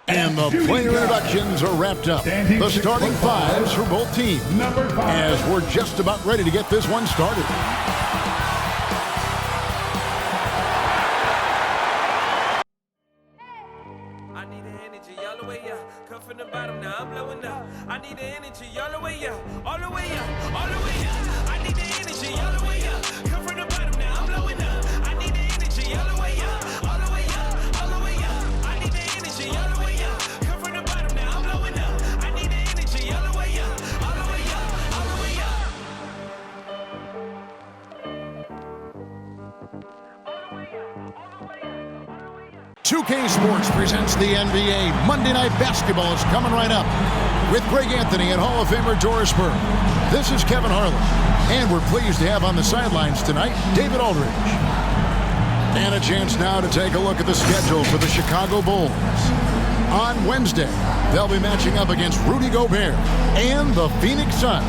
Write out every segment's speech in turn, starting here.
And the player introductions are wrapped up. The starting fives for both teams as we're just about ready to get this one started. I need the energy all the way up. Come from the bottom, now I'm blowing up. I need the energy all the way up. All the way up, all the way up. I need the energy all the way up. Come from the bottom, now I'm blowing up. I need the energy all the way up. All the way up, all the way up. I need the energy all the way up. Come from the bottom, now I'm blowing up. I need the energy all the way up. All the way up, all the way up. 2K Sports presents the NBA. Monday Night Basketball is coming right up with Greg Anthony and Hall of Famer Doris Burke. This is Kevin Harlan, and we're pleased to have on the sidelines tonight David Aldridge. And a chance now to take a look at the schedule for the Chicago Bulls. On Wednesday, they'll be matching up against Rudy Gobert and the Phoenix Suns.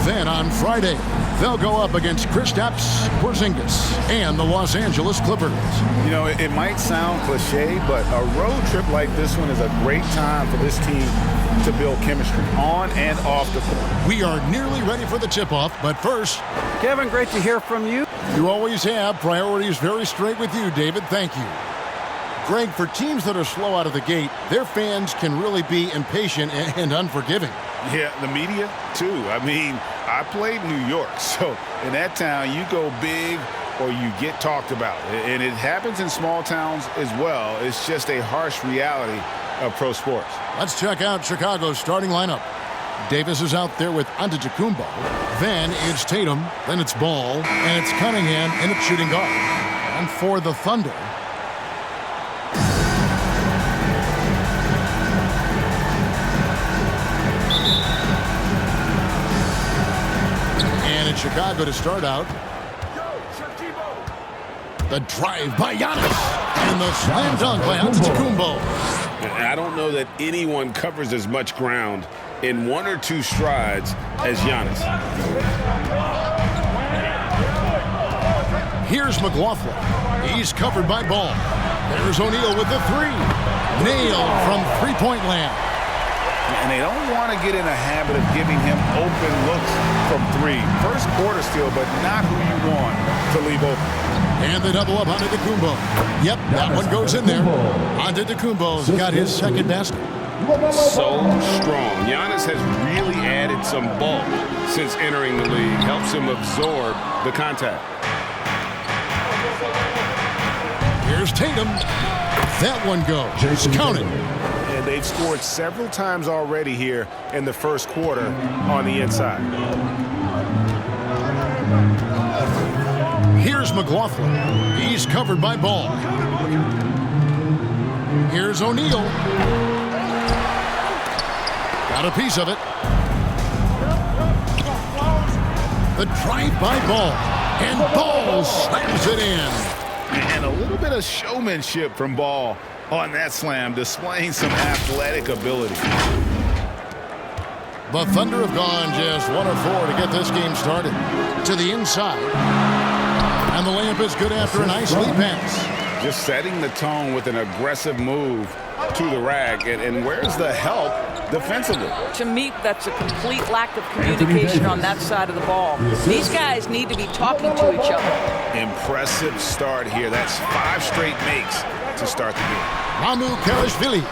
Then on Friday, they'll go up against Kristaps Porzingis and the Los Angeles Clippers. You know, it might sound cliche, but a road trip like this one is a great time for this team to build chemistry on and off the court. We are nearly ready for the tip-off, but first... Kevin, great to hear from you. You always have. Priorities very straight with you, David. Thank you. Greg, for teams that are slow out of the gate, their fans can really be impatient and unforgiving. Yeah, the media, too. I mean, I played New York, so in that town, you go big or you get talked about. And it happens in small towns as well. It's just a harsh reality of pro sports. Let's check out Chicago's starting lineup. Davis is out there with Antetokounmpo. Then it's Tatum. Then it's Ball. And it's Cunningham in at shooting guard. And for the Thunder, Chicago to start out. The drive by Giannis and the slam dunk by Antetokounmpo. I don't know that anyone covers as much ground in one or two strides as Giannis. Here's McLaughlin. He's covered by Ball. There's O'Neal with the three. Nailed from three-point land. And they don't want to get in a habit of giving him open looks from three. First quarter steal, but not who you want to leave open. And they double up Antetokounmpo. Yep, that one goes in there. Antetokounmpo's got his second basket. So strong. Giannis has really added some bulk since entering the league. Helps him absorb the contact. Here's Tatum. That one goes. Count it. And they've scored several times already here in the first quarter on the inside. Here's McLaughlin. He's covered by Ball. Here's O'Neal. Got a piece of it. The drive by Ball. And Ball slams it in. And a little bit of showmanship from Ball on that slam, displaying some athletic ability. The Thunder have gone just 1 of 4 to get this game started. To the inside. And the layup is good after a nice lead pass. Just setting the tone with an aggressive move to the rack. And where's the help defensively? To me, that's a complete lack of communication on that side of the ball. These guys need to be talking to each other. Impressive start here. That's 5 straight makes to start the game. Ramu Karishvili.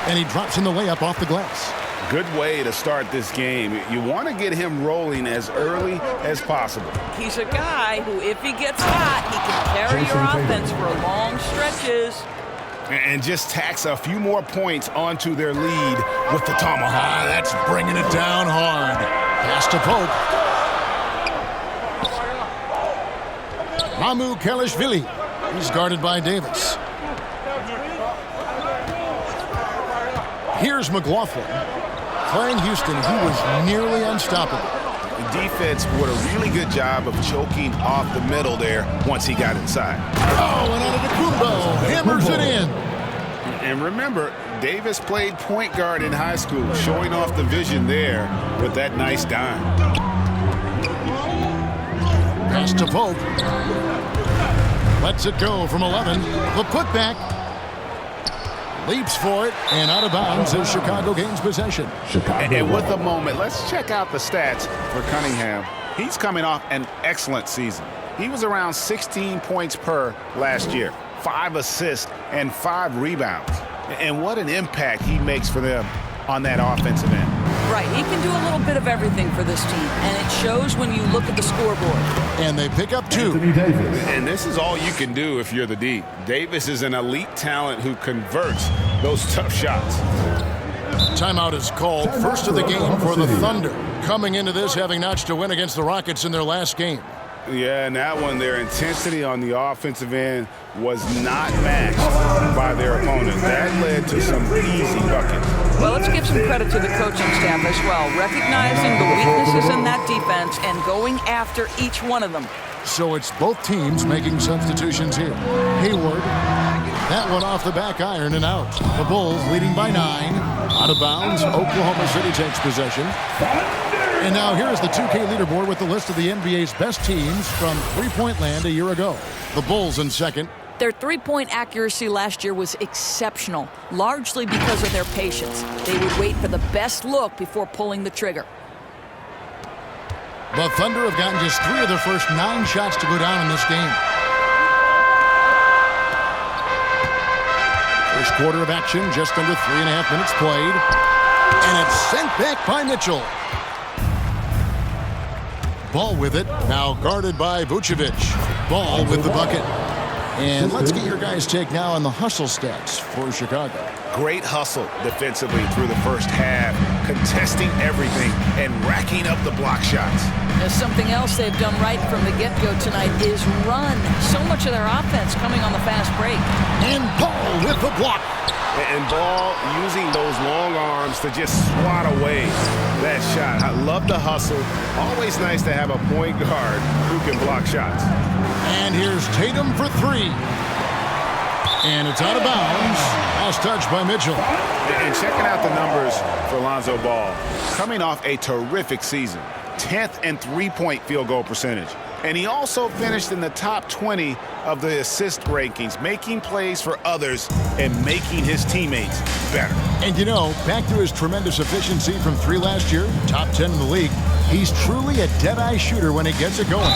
And he drops in the layup off the glass. Good way to start this game. You want to get him rolling as early as possible. He's a guy who, if he gets hot, he can carry your offense for long stretches. And just tacks a few more points onto their lead with the tomahawk. That's bringing it down hard. Pass to Pope. Ramu Karishvili. He's guarded by Davis. Here's McLaughlin. Playing Houston, he was nearly unstoppable. The defense did a really good job of choking off the middle there once he got inside. Oh, and Antetokounmpo hammers it in. And remember, Davis played point guard in high school, showing off the vision there with that nice dime. Pass to Pope. Lets it go from 11. The putback. leaps for it, and out of bounds as Chicago gains possession. And with a moment, let's check out the stats for Cunningham. He's coming off an excellent season. He was around 16 points per last year, 5 assists and 5 rebounds. And what an impact he makes for them on that offensive end. Right, he can do a little bit of everything for this team, and it shows when you look at the scoreboard. And they pick up 2. And this is all you can do if you're the D. Davis is an elite talent who converts those tough shots. Timeout is called. First of the game for the Thunder. Coming into this having notched a win against the Rockets in their last game. Yeah, and that one, their intensity on the offensive end was not matched by their opponent. That led to some easy buckets. Well, let's give some credit to the coaching staff as well, recognizing the weaknesses in that defense and going after each one of them. So it's both teams making substitutions here. Hayward, that one off the back iron and out. The Bulls leading by 9. Out of bounds, Oklahoma City takes possession. And now here's the 2K leaderboard with the list of the NBA's best teams from three-point land a year ago. The Bulls in second. Their three-point accuracy last year was exceptional, largely because of their patience. They would wait for the best look before pulling the trigger. The Thunder have gotten just 3 of their first 9 shots to go down in this game. First quarter of action, just under 3.5 minutes played. And it's sent back by Mitchell. Ball with it, now guarded by Vucevic. Ball with the bucket. And let's get your guys' take now on the hustle stats for Chicago. Great hustle defensively through the first half, contesting everything and racking up the block shots. Now, something else they've done right from the get-go tonight is run. So much of their offense coming on the fast break. And Ball with the block. And Ball using those long arms to just swat away that shot. I love the hustle. Always nice to have a point guard who can block shots. And here's Tatum for 3. And it's out of bounds. Last touch by Mitchell. And checking out the numbers for Lonzo Ball. Coming off a terrific season. 10th in three-point field goal percentage. And he also finished in the top 20 of the assist rankings, making plays for others and making his teammates better. And you know, back to his tremendous efficiency from 3 last year, top 10 in the league, he's truly a dead-eye shooter when he gets it going.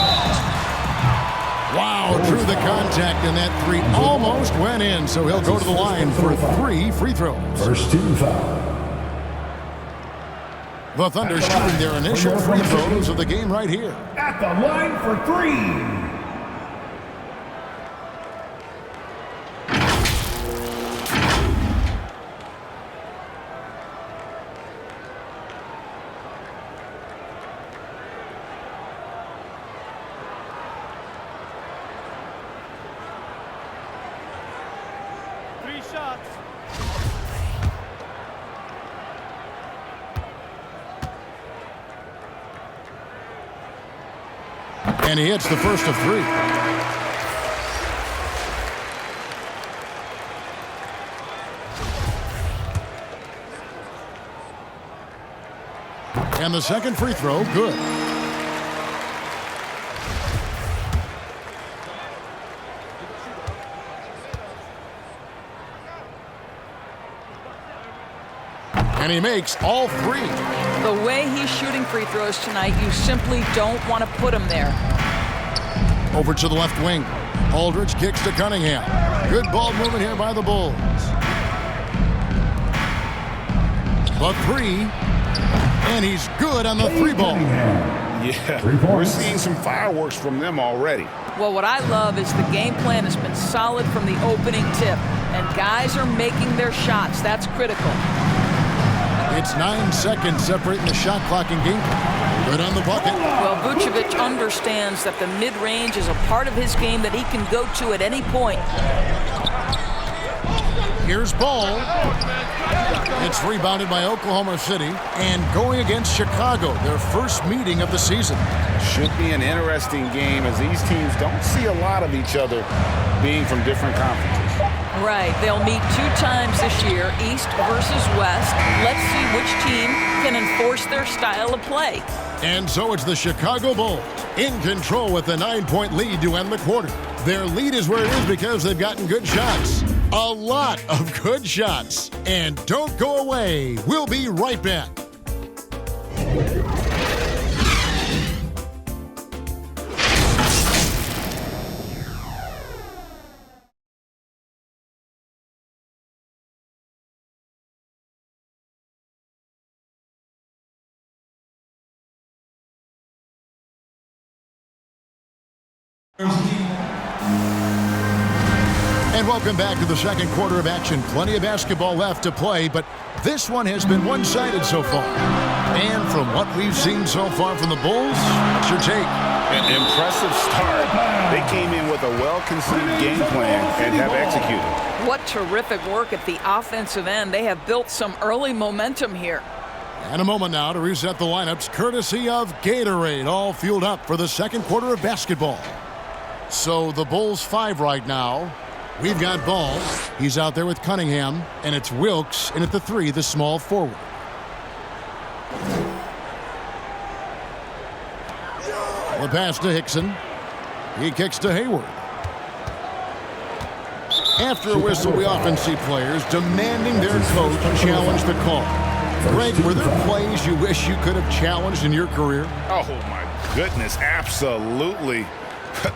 Wow, through the contact, and that 3 almost went in, so he'll go to the line for 3 free throws. First team foul. The Thunder shooting their initial free throws of the game right here. At the line for 3. And he hits the first of 3. And the second free throw, good. And he makes all 3. The way he's shooting free throws tonight, you simply don't want to put him there. Over to the left wing. Aldridge kicks to Cunningham. Good ball movement here by the Bulls. The 3. And he's good on the 3 ball. Yeah, we're seeing some fireworks from them already. Well, what I love is the game plan has been solid from the opening tip. And guys are making their shots. That's critical. It's 9 seconds separating the shot clock and game. Good on the bucket. Well, Vucevic understands that the mid-range is a part of his game that he can go to at any point. Here's Ball. It's rebounded by Oklahoma City. And going against Chicago, their first meeting of the season. Should be an interesting game as these teams don't see a lot of each other being from different conferences. Right, they'll meet 2 times this year, East versus West. Let's see which team can enforce their style of play. And so it's the Chicago Bulls in control with a 9-point lead to end the quarter. Their lead is where it is because they've gotten good shots. A lot of good shots. And don't go away. We'll be right back. And welcome back to the second quarter of action. Plenty of basketball left to play, but this one has been one-sided so far. And from what we've seen so far from the Bulls, what's your take? An impressive start. They came in with a well-conceived game plan and have executed. What terrific work at the offensive end. They have built some early momentum here. And a moment now to reset the lineups, courtesy of Gatorade, all fueled up for the second quarter of basketball. So the Bulls 5 right now. We've got Ball. He's out there with Cunningham, and it's Wilkes in at the 3, the small forward. The pass to Hickson. He kicks to Hayward. After a whistle, we often see players demanding their coach challenge the call. Greg, were there plays you wish you could have challenged in your career? Oh, my goodness, absolutely.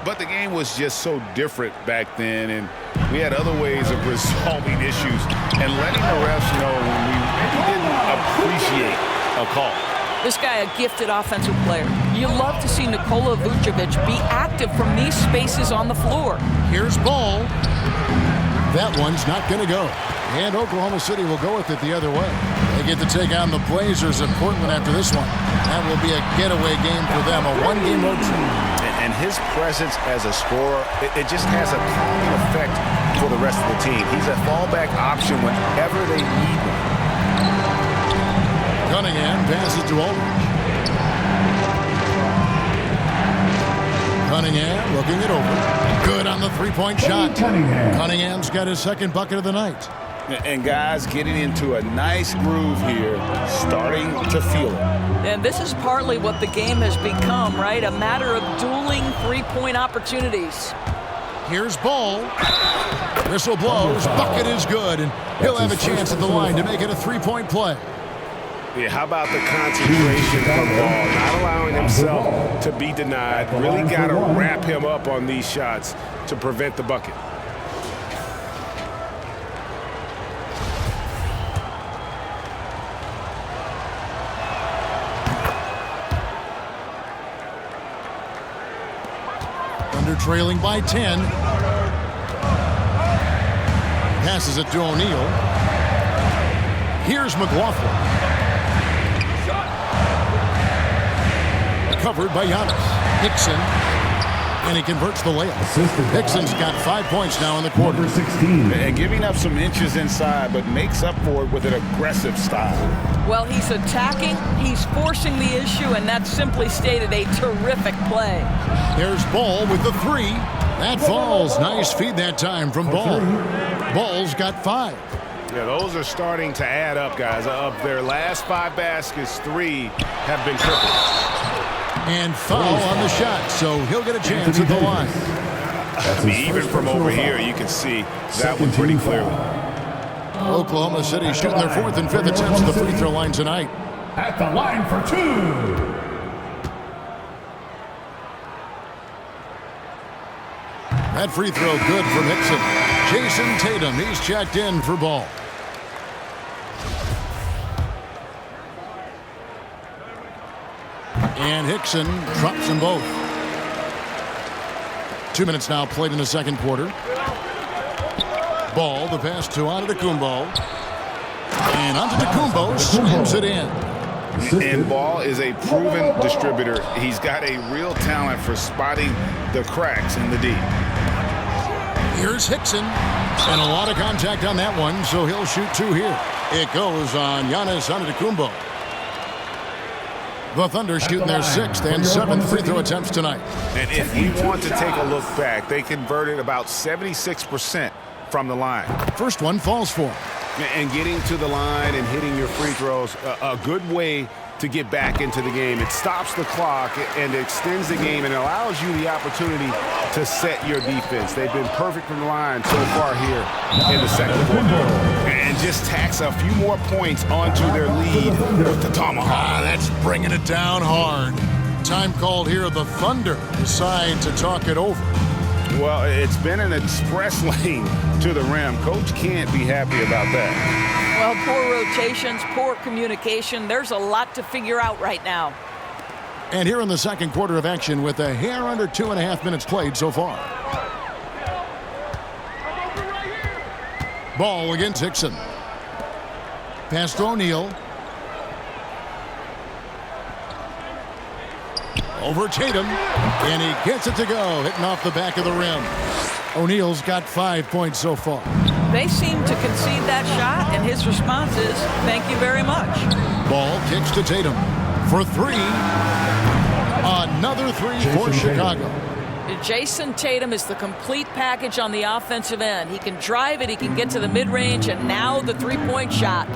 But the game was just so different back then, and we had other ways of resolving issues and letting the refs know when we really didn't appreciate a call. This guy, a gifted offensive player. You love to see Nikola Vucevic be active from these spaces on the floor. Here's Ball. That one's not going to go. And Oklahoma City will go with it the other way. They get to take on the Blazers in Portland after this one. That will be a getaway game for them, a one-game road trip. And his presence as a scorer, it just has a calming effect for the rest of the team. He's a fallback option whenever they need one. Cunningham passes to Aldridge. Cunningham looking it over. Good on the three-point shot. Cunningham's got his second bucket of the night. And guys getting into a nice groove here, starting to feel it. And this is partly what the game has become, right? A matter of dueling three-point opportunities. Here's Ball. Whistle blows. Bucket is good, and he'll have a chance at the line to make it a three-point play. Yeah, how about the concentration from Ball, not allowing himself to be denied. Really got to wrap him up on these shots to prevent the bucket. Trailing by 10. Passes it to O'Neal. Here's McLaughlin. Covered by Giannis. Hickson. And he converts the layup. Hickson's got 5 points now in the quarter. 16. And giving up some inches inside, but makes up for it with an aggressive style. Well, he's attacking, he's forcing the issue, and that's simply stated a terrific play. There's Ball with the 3. That falls. Nice feed that time from Ball. Ball's got 5. Yeah, those are starting to add up, guys. Of their last 5 baskets, 3 have been triple. And foul on the shot, so he'll get a chance at the line. I mean, even from over here, you can see that one pretty clearly. Oklahoma City shooting their 4th and 5th attempts at the free throw line tonight. At the line for 2. That free throw good from Hickson. Jason Tatum, he's checked in for Ball. And Hickson drops them both. 2 minutes now played in the second quarter. Ball, the pass to Antetokounmpo. And Antetokounmpo slams it in. And Ball is a proven distributor. He's got a real talent for spotting the cracks in the D. Here's Hickson. And a lot of contact on that one, so he'll shoot 2 here. It goes on Giannis Antetokounmpo. The Thunder shooting their 6th and 7th free throw attempts tonight. And if you want to take a look back, they converted about 76% from the line. First one falls for him. And getting to the line and hitting your free throws, a good way to get back into the game. It stops the clock and extends the game and allows you the opportunity to set your defense. They've been perfect from the line so far here in the second quarter. And just tacks a few more points onto their lead with the tomahawk. That's bringing it down hard. Time called here. The Thunder decide to talk it over. Well, it's been an express lane to the rim. Coach can't be happy about that. Well, poor rotations, poor communication. There's a lot to figure out right now. And here in the second quarter of action with a hair under 2.5 minutes played so far. Ball against Hickson. Pass to O'Neal. Over Tatum, and he gets it to go, hitting off the back of the rim. O'Neal's got 5 points so far. They seem to concede that shot, and his response is, thank you very much. Ball kicks to Tatum for three. Another three for Chicago. Jason Tatum is the complete package on the offensive end. He can drive it, he can get to the mid-range, and now the three-point shot.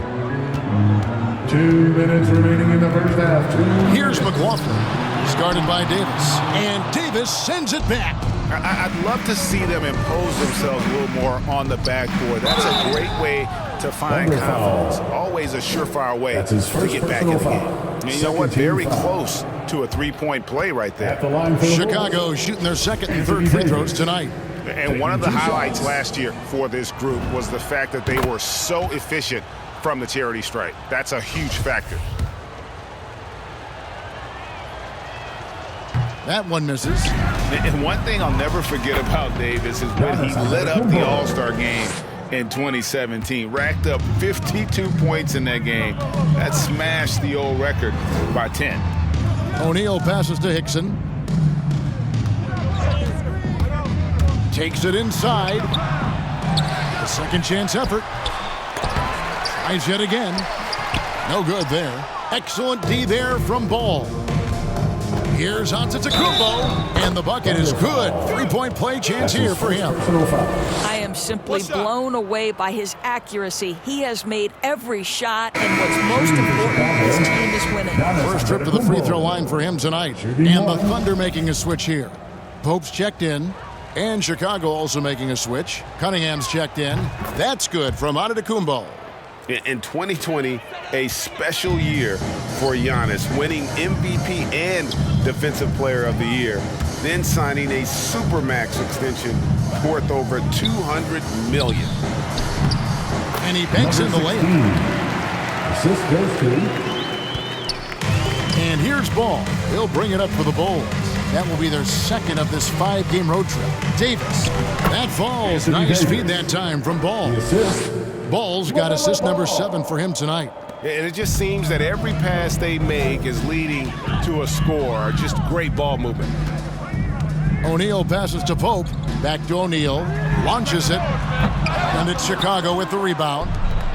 2 minutes remaining in the first half. Here's McLaughlin. Started by Davis, and Davis sends it back. I'd love to see them impose themselves a little more on the backboard. That's a great way to find confidence. Always a surefire way to get back in the game. And you know what? Very close to a three-point play right there. Chicago shooting their second and third free throws tonight. And one of the highlights last year for this group was the fact that they were so efficient from the charity stripe. That's a huge factor. That one misses. And one thing I'll never forget about Davis is when he lit up the All-Star game in 2017. Racked up 52 points in that game. That smashed the old record by 10. O'Neal passes to Hickson. Takes it inside. A second chance effort. Tries yet again. No good there. Excellent D there from Ball. Here's Antetokounmpo, and the bucket is good. Three-point play chance here for him. I am simply blown away by his accuracy. He has made every shot, and what's most important, his team is winning. First trip to the free throw line for him tonight. And the Thunder making a switch here. Pope's checked in, and Chicago also making a switch. Cunningham's checked in. That's good from Antetokounmpo. In 2020, a special year for Giannis, winning MVP and Defensive Player of the Year, then signing a Supermax extension worth over $200 million. And he banks in the layup. Assist goes to. And here's Ball. He'll bring it up for the Bulls. That will be their second of this 5-game road trip. Davis. That falls. Nice feed that time from Ball. Ball's got assist number 7 for him tonight. And it just seems that every pass they make is leading to a score. Just great ball movement. O'Neal passes to Pope. Back to O'Neal. Launches it. And it's Chicago with the rebound.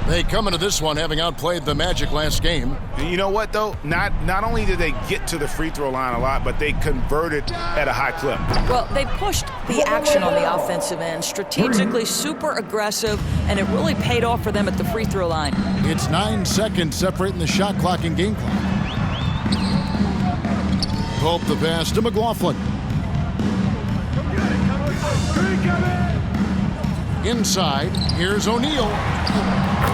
They come into this one having outplayed the Magic last game. And you know what, though? Not only did they get to the free throw line a lot, but they converted at a high clip. Well, they pushed the action on the offensive end, strategically super aggressive, and it really paid off for them at the free throw line. It's 9 seconds separating the shot clock and game clock. Pope the pass to McLaughlin. Inside, here's O'Neal.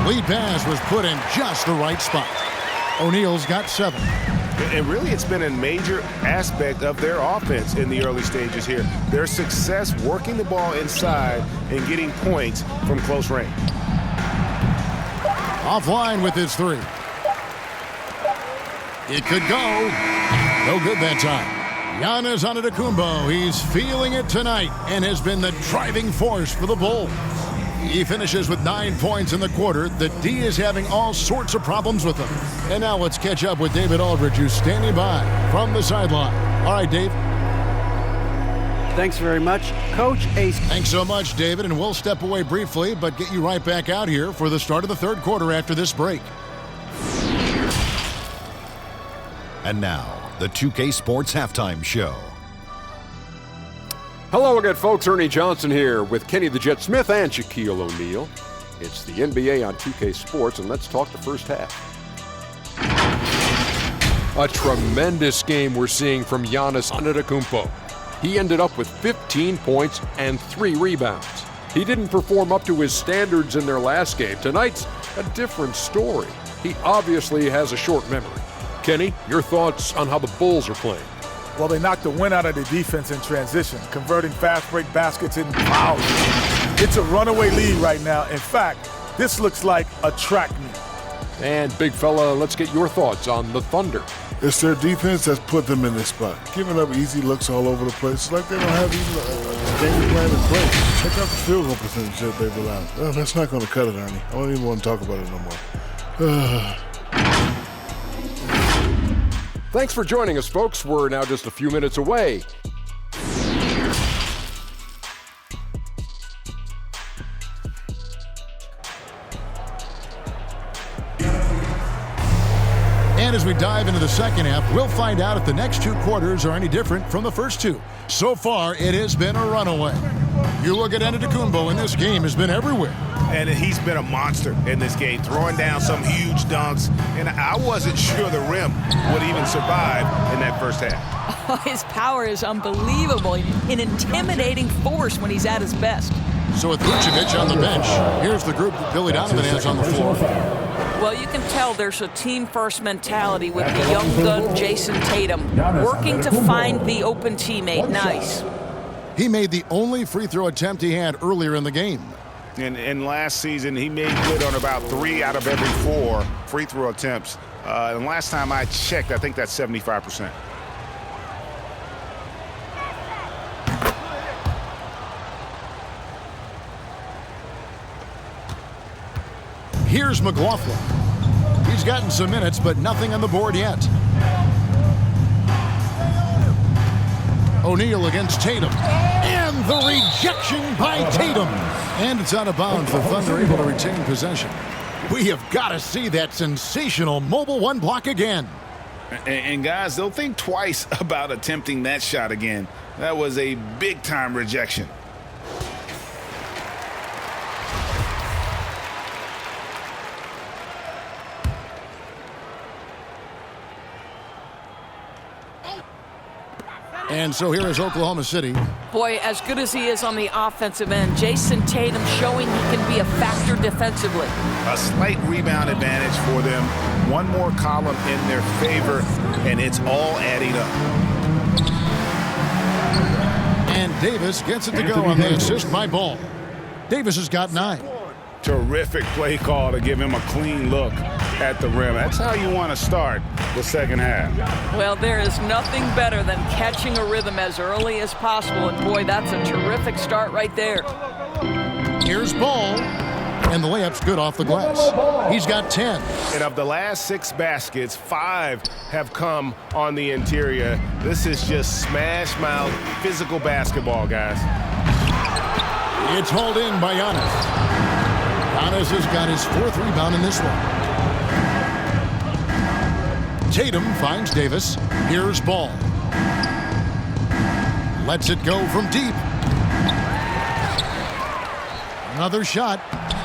Lead pass was put in just the right spot. O'Neal's got 7. And really, it's been a major aspect of their offense in the early stages here. Their success working the ball inside and getting points from close range. Offline with his 3. It could go. No good that time. Giannis Antetokounmpo, he's feeling it tonight and has been the driving force for the Bulls. He finishes with 9 points in the quarter. The D is having all sorts of problems with him. And now let's catch up with David Aldridge, who's standing by from the sideline. All right, Dave. Thanks very much, Coach Ace. Thanks so much, David, and we'll step away briefly, but get you right back out here for the start of the third quarter after this break. And now, the 2K Sports Halftime Show. Hello again, folks. Ernie Johnson here with Kenny the Jet Smith and Shaquille O'Neal. It's the NBA on 2K Sports, and let's talk the first half. A tremendous game we're seeing from Giannis Antetokounmpo. He ended up with 15 points and 3 rebounds. He didn't perform up to his standards in their last game. Tonight's a different story. He obviously has a short memory. Kenny, your thoughts on how the Bulls are playing? Well, they knocked the wind out of the defense in transition, converting fast break baskets in fouls. It's a runaway lead right now. In fact, this looks like a track meet. And big fella, let's get your thoughts on the Thunder. It's their defense that's put them in this spot. Giving up easy looks all over the place. It's like they don't have even a game plan in place. Check out the field goal percentage that they've allowed. Oh, that's not going to cut it, Ernie. I don't even want to talk about it no more. Thanks for joining us, folks. We're now just a few minutes away. And as we dive into the second half, we'll find out if the next 2 quarters are any different from the first 2. So far, it has been a runaway. You look at Antetokounmpo, and this game has been everywhere. And he's been a monster in this game, throwing down some huge dunks. And I wasn't sure the rim would even survive in that first half. Oh, his power is unbelievable. An intimidating force when he's at his best. So with Vucevic on the bench, here's the group that Billy Donovan has on the floor. Well, you can tell there's a team-first mentality with the young gun Jason Tatum working to find the open teammate. Nice. He made the only free throw attempt he had earlier in the game. And last season, he made good on about 3 out of every 4 free throw attempts. And last time I checked, I think that's 75%. Here's McLaughlin. He's gotten some minutes, but nothing on the board yet. O'Neal against Tatum. And the rejection by Tatum. And it's out of bounds. The Thunder able to retain possession. We have got to see that sensational mobile 1 block again. And guys, they'll think twice about attempting that shot again. That was a big-time rejection. And so here is Oklahoma City. Boy, as good as he is on the offensive end, Jason Tatum showing he can be a factor defensively. A slight rebound advantage for them. 1 more column in their favor, and it's all adding up. And Davis gets it to go on the assist by Ball. Davis has got 9. Terrific play call to give him a clean look at the rim. That's how you want to start the second half. Well, there is nothing better than catching a rhythm as early as possible. And boy, that's a terrific start right there. Here's Ball. And the layup's good off the glass. He's got 10. And of the last 6 baskets, 5 have come on the interior. This is just smash-mouth physical basketball, guys. It's hauled in by Giannis. Giannis has got his 4th rebound in this one. Tatum finds Davis. Here's Ball. Lets it go from deep. Another shot,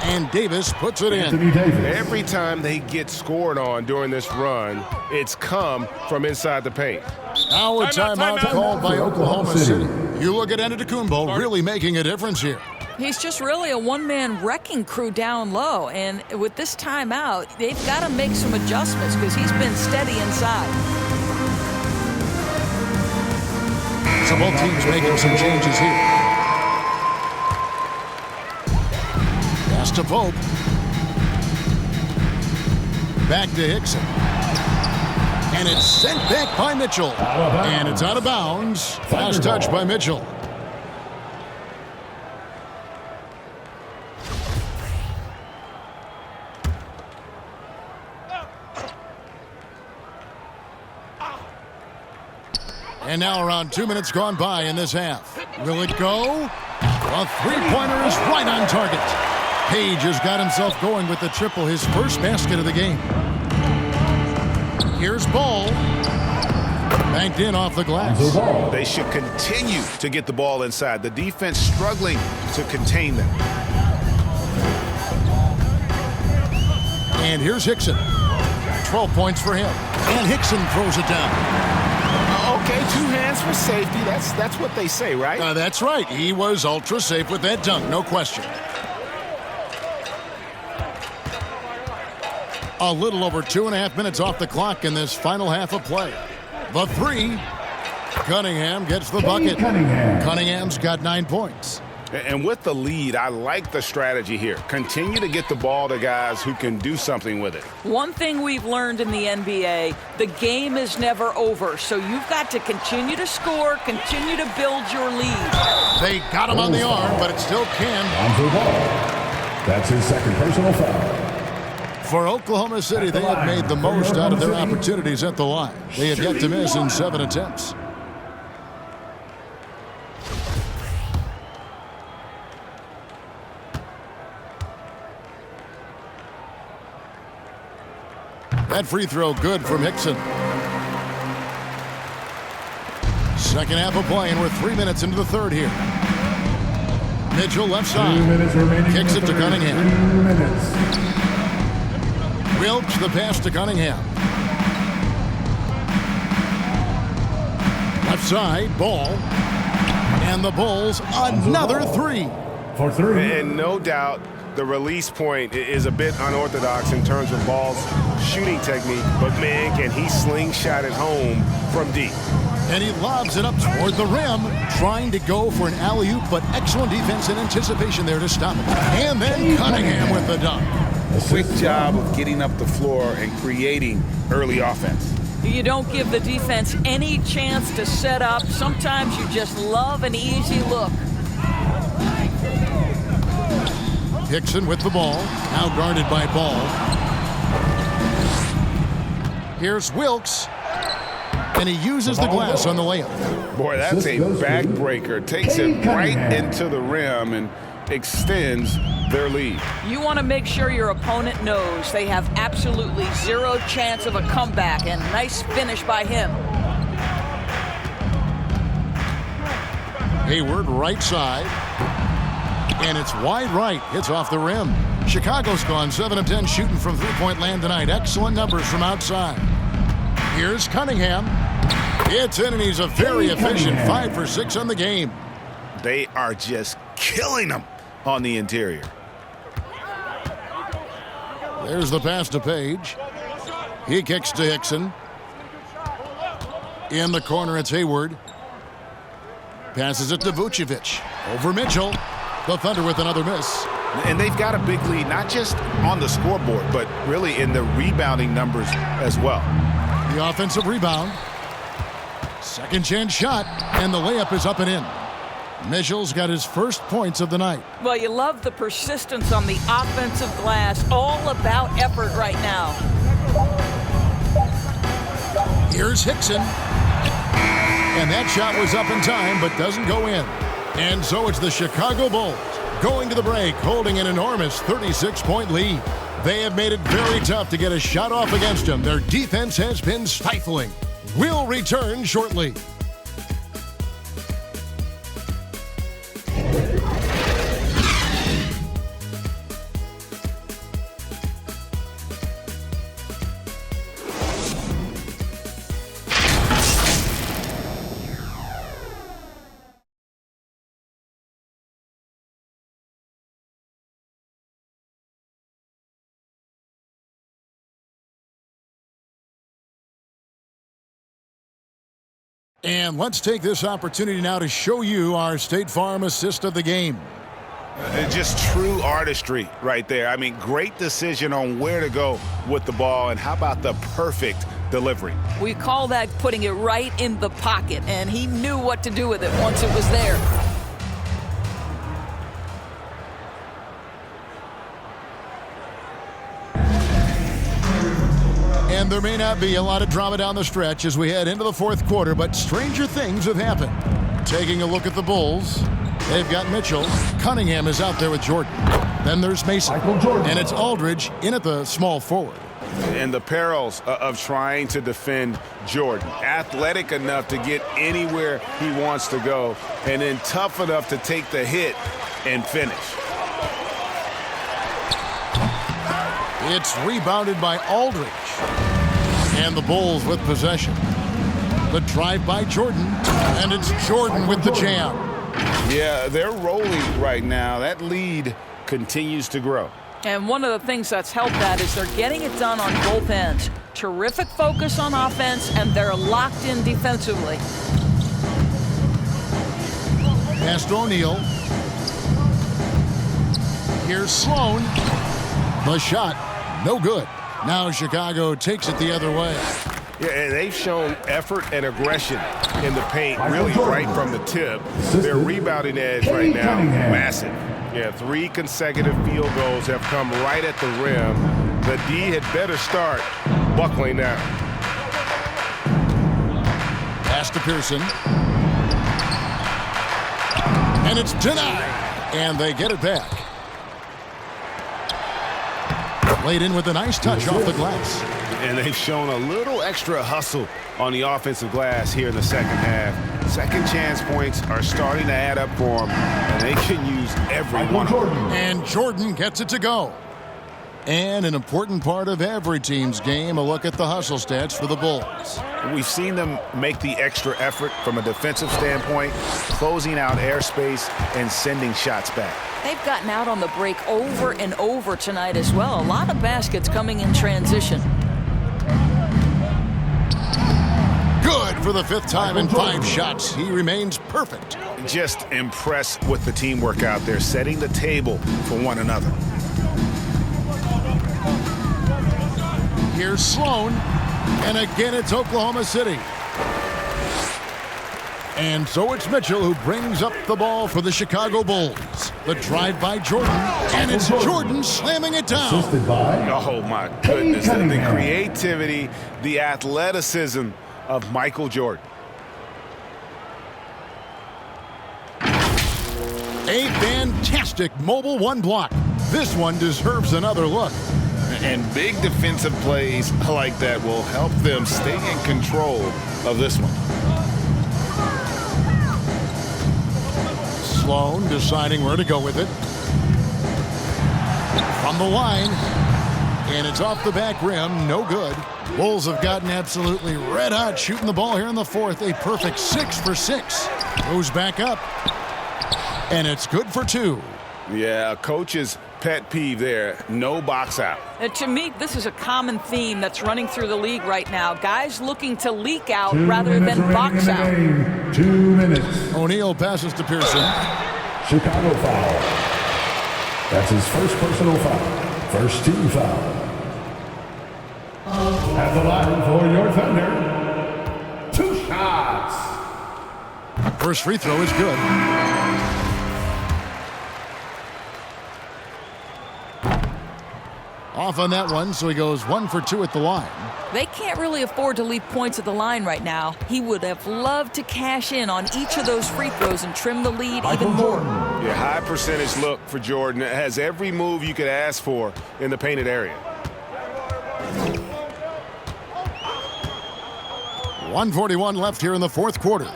and Davis puts it in. Every time they get scored on during this run, it's come from inside the paint. Now a timeout called by Oklahoma City. You look at Antetokounmpo really making a difference here. He's just really a one-man wrecking crew down low. And with this timeout, they've got to make some adjustments because he's been steady inside. So both teams making some changes here. Pass to Pope. Back to Hickson. And it's sent back by Mitchell. And it's out of bounds. Last touch by Mitchell. And now around 2 minutes gone by in this half. Will it go? A three-pointer is right on target. Page has got himself going with the triple, his first basket of the game. Here's Ball. Banked in off the glass. They should continue to get the ball inside. The defense struggling to contain them. And here's Hickson. 12 points for him. And Hickson throws it down. Okay, 2 hands for safety. That's what they say, right? That's right. He was ultra safe with that dunk, no question. A little over 2.5 minutes off the clock in this final half of play. The 3. Cunningham gets the bucket. Cunningham's got 9 points. And with the lead, I like the strategy here. Continue to get the ball to guys who can do something with it. One thing we've learned in the NBA, the game is never over. So you've got to continue to score, continue to build your lead. They got him on the arm, but it still can. On for the ball. That's his second personal foul. For Oklahoma City, they have made the most out of their opportunities at the line. They have yet to miss in 7 attempts. That free throw good from Hickson. Second half of play, and we're 3 minutes into the third here. Mitchell left side. Kicks it to Cunningham. 2 minutes. Wilkes the pass to Cunningham. Left side, ball. And the Bulls, another 3. For 3. And no doubt, the release point is a bit unorthodox in terms of Ball's shooting technique, but man, can he slingshot it home from deep. And he lobs it up toward the rim, trying to go for an alley-oop, but excellent defense and anticipation there to stop it. And then Cunningham with the dunk. Quick job of getting up the floor and creating early offense. You don't give the defense any chance to set up. Sometimes you just love an easy look. Hickson with the ball, now guarded by Ball. Here's Wilkes, and he uses the glass on the layup. Boy, that's a backbreaker. Takes it right into the rim and extends their lead. You want to make sure your opponent knows they have absolutely zero chance of a comeback, and nice finish by him. Hayward right side. And it's wide right. Hits off the rim. Chicago's gone 7 of 10 shooting from three-point land tonight. Excellent numbers from outside. Here's Cunningham. It's in, and he's a very efficient 5 for 6 on the game. They are just killing them on the interior. There's the pass to Page. He kicks to Hickson. In the corner, it's Hayward. Passes it to Vucevic. Over Mitchell. The Thunder with another miss. And they've got a big lead, not just on the scoreboard, but really in the rebounding numbers as well. The offensive rebound. Second chance shot, and the layup is up and in. Mitchell's got his first points of the night. Well, you love the persistence on the offensive glass. All about effort right now. Here's Hickson. And that shot was up in time, but doesn't go in. And so it's the Chicago Bulls going to the break, holding an enormous 36-point lead. They have made it very tough to get a shot off against them. Their defense has been stifling. We'll return shortly. And let's take this opportunity now to show you our State Farm assist of the game. Just true artistry right there. I mean, great decision on where to go with the ball, and how about the perfect delivery? We call that putting it right in the pocket, and he knew what to do with it once it was there. And there may not be a lot of drama down the stretch as we head into the fourth quarter, but stranger things have happened. Taking a look at the Bulls, they've got Mitchell. Cunningham is out there with Jordan. Then there's Mason. And it's Aldridge in at the small forward. And the perils of trying to defend Jordan. Athletic enough to get anywhere he wants to go, and then tough enough to take the hit and finish. It's rebounded by Aldridge. And the Bulls with possession. The drive by Jordan, and it's Jordan with the jam. Yeah, they're rolling right now. That lead continues to grow. And one of the things that's helped that is they're getting it done on both ends. Terrific focus on offense, and they're locked in defensively. Pass to O'Neal. Here's Sloan. The shot, no good. Now Chicago takes it the other way. Yeah, and they've shown effort and aggression in the paint, really right from the tip. Their rebounding edge right now, massive. Yeah, 3 consecutive field goals have come right at the rim. The D had better start buckling now. Pass to Pearson. And it's denied. And they get it back. Laid in with a nice touch off the glass. And they've shown a little extra hustle on the offensive glass here in the second half. Second chance points are starting to add up for them, and they can use every one of them. And Jordan gets it to go. And an important part of every team's game, a look at the hustle stats for the Bulls. We've seen them make the extra effort from a defensive standpoint, closing out airspace and sending shots back. They've gotten out on the break over and over tonight as well. A lot of baskets coming in transition. Good for the 5th time in 5 shots. He remains perfect. Just impressed with the teamwork out there, setting the table for one another. Here's Sloan. And again, it's Oklahoma City. And so it's Mitchell who brings up the ball for the Chicago Bulls. The drive by Jordan. And it's Jordan slamming it down. Oh, my goodness. The creativity, the athleticism of Michael Jordan. A fantastic mobile 1 block. This one deserves another look. And big defensive plays like that will help them stay in control of this one. Sloan deciding where to go with it. From the line. And it's off the back rim. No good. Bulls have gotten absolutely red hot shooting the ball here in the 4th. A perfect 6 for 6. Goes back up. And it's good for 2. Yeah, coach's pet peeve there. No box out. To me, this is a common theme that's running through the league right now. Guys looking to leak out rather than box out. 2 minutes. O'Neal passes to Pearson. Chicago foul. That's his first personal foul. First team foul. At the line for your Thunder, 2 shots. First free throw is good. Off on that one, so he goes 1 for 2 at the line. They can't really afford to leave points at the line right now. He would have loved to cash in on each of those free throws and trim the lead even more. Yeah, high percentage look for Jordan. It has every move you could ask for in the painted area. 1:41 left here in the 4th quarter.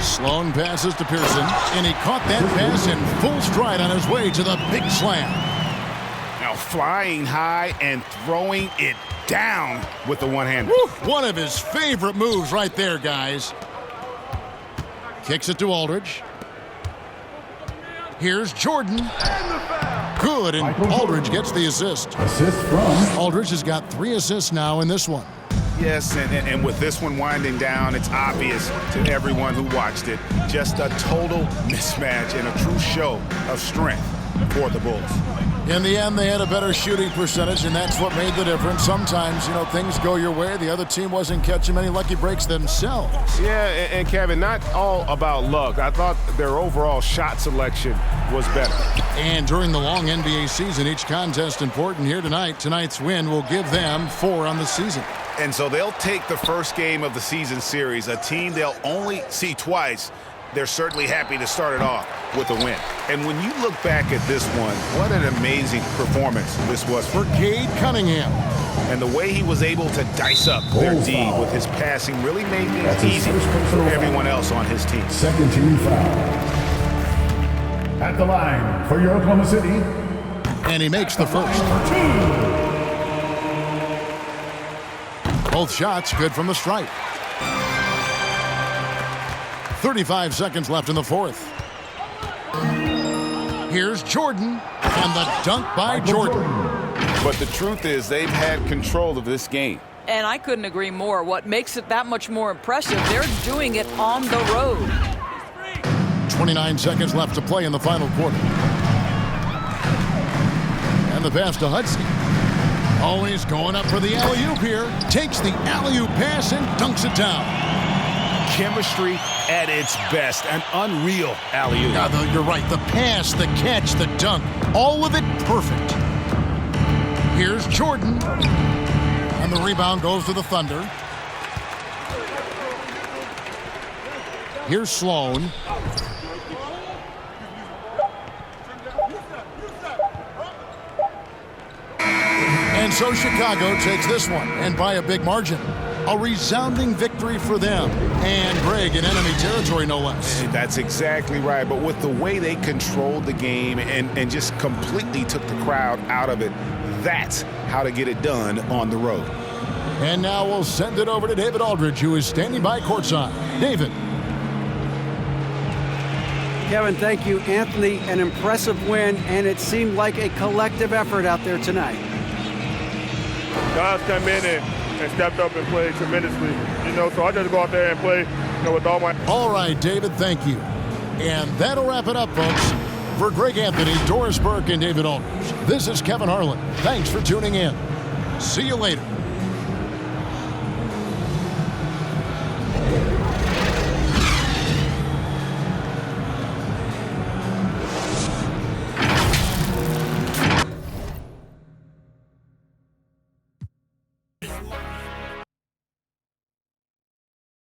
Sloan passes to Pearson, and he caught that pass in full stride on his way to the big slam. Now flying high and throwing it down with the one-hander. One of his favorite moves right there, guys. Kicks it to Aldridge. Here's Jordan. Good, and Aldridge gets the assist. Assist from Aldridge has got 3 assists now in this one. Yes, and with this one winding down, it's obvious to everyone who watched it. Just a total mismatch and a true show of strength for the Bulls. In the end, they had a better shooting percentage, and that's what made the difference. Sometimes, things go your way. The other team wasn't catching many lucky breaks themselves. Yeah, and Kevin, not all about luck. I thought their overall shot selection was better. And during the long NBA season, each contest important here tonight. Tonight's win will give them 4 on the season. And so they'll take the first game of the season series, a team they'll only see twice. They're certainly happy to start it off with a win. And when you look back at this one, what an amazing performance this was for Cade Cunningham. And the way he was able to dice up their D with his passing really made things easy for everyone else on his team. Second team foul. At the line for your Oklahoma City. And he makes the first. Both shots good from the stripe. 35 seconds left in the fourth. Here's Jordan, and the dunk by Jordan. But the truth is they've had control of this game. And I couldn't agree more. What makes it that much more impressive, they're doing it on the road. 29 seconds left to play in the final quarter. And the pass to Hudson. Oh, he's going up for the alley-oop here. Takes the alley-oop pass and dunks it down. Chemistry at its best. An unreal alley-oop. Yeah, you're right. The pass, the catch, the dunk. All of it perfect. Here's Jordan. And the rebound goes to the Thunder. Here's Sloan. And so Chicago takes this one, and by a big margin. A resounding victory for them. And Greg in enemy territory, no less. That's exactly right. But with the way they controlled the game and just completely took the crowd out of it, that's how to get it done on the road. And now we'll send it over to David Aldridge, who is standing by courtside. David. Kevin, thank you. Anthony, an impressive win, and it seemed like a collective effort out there tonight. Guys come in and stepped up and played tremendously, so I just go out there and play, with all my... All right, David, thank you. And that'll wrap it up, folks. For Greg Anthony, Doris Burke, and David Aldridge, this is Kevin Harlan. Thanks for tuning in. See you later.